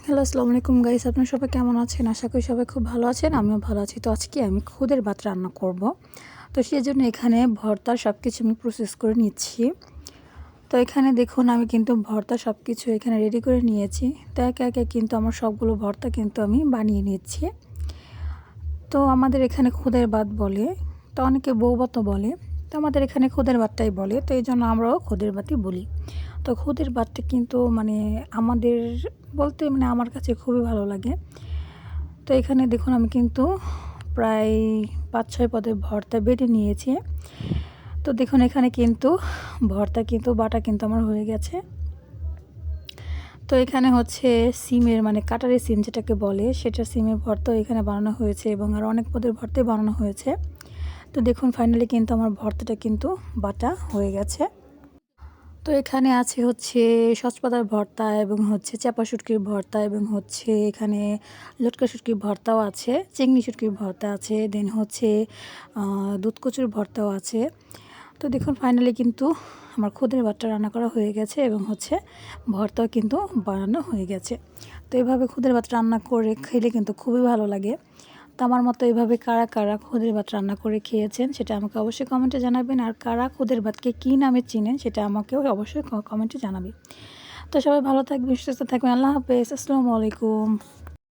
Hello, আসসালামু আলাইকুম guys. আপনারা সবাই কেমন আছেন? আশা করি সবাই খুব ভালো আছেন। আমিও ভালো আছি। তো আজকে আমি খুদের ভাত রান্না করব। তো সেজন্য এখানে ভর্তার সব কিছু আমি প্রসেস করে নিচ্ছি। তো এখানে দেখুন আমি কিন্তু ভর্তা সব কিছু এখানে রেডি করে নিয়েছি। তো একে একে কিন্তু আমার সবগুলো ভর্তা কিন্তু আমি বানিয়ে নিচ্ছি। তো আমাদের এখানে খুদের ভাত বলে, তো অনেকে বউভাতও বলে। তো আমাদের এখানে খুদের ভাতটাই বলে, তো এই জন্য আমরাও খুদের ভাতই বলি। তো খুদের ভাতটা কিন্তু আমাদের বলতে আমার কাছে খুবই ভালো লাগে। তো এখানে দেখুন আমি কিন্তু প্রায় ৫-৬ পদের ভর্তা বেটে নিয়েছি। তো দেখুন এখানে কিন্তু ভর্তা কিন্তু বাটা কিন্তু আমার হয়ে গেছে। তো এখানে হচ্ছে সিমের কাটারি সিম যেটাকে বলে, সেটা সিমের ভর্তাও এখানে বানানো হয়েছে এবং আরও অনেক পদের ভর্তাই বানানো হয়েছে। তো দেখুন ফাইনালি কিন্তু আমার ভর্তাটা কিন্তু বাটা হয়ে গেছে। তো এখানে আছে হচ্ছে সচপাতার ভর্তা এবং হচ্ছে চাপা শুটকির ভর্তা এবং হচ্ছে এখানে লটকা শুটকির ভর্তাও আছে, চিংড়ি শুটকির ভর্তা আছে, দেন হচ্ছে দুধ কচুর ভর্তাও আছে। তো দেখুন ফাইনালি কিন্তু আমার খুদের ভাতটা রান্না করা হয়ে গেছে এবং হচ্ছে ভর্তাও কিন্তু বানানো হয়ে গেছে। তো এভাবে খুদের ভাত রান্না করে খেলে কিন্তু খুবই ভালো লাগে। তো আমার মতো এভাবে কারা কারা খুদের ভাত রান্না করে খেয়েছেন সেটা আমাকে অবশ্যই কমেন্টে জানাবেন, আর কারা খুদের ভাতকে কী নামে চিনেন সেটা আমাকেও অবশ্যই কমেন্টে জানাবে। তো সবাই ভালো থাকবেন, সুস্থ থাকবেন। আল্লাহ হাফেজ, আসসালামু আলাইকুম।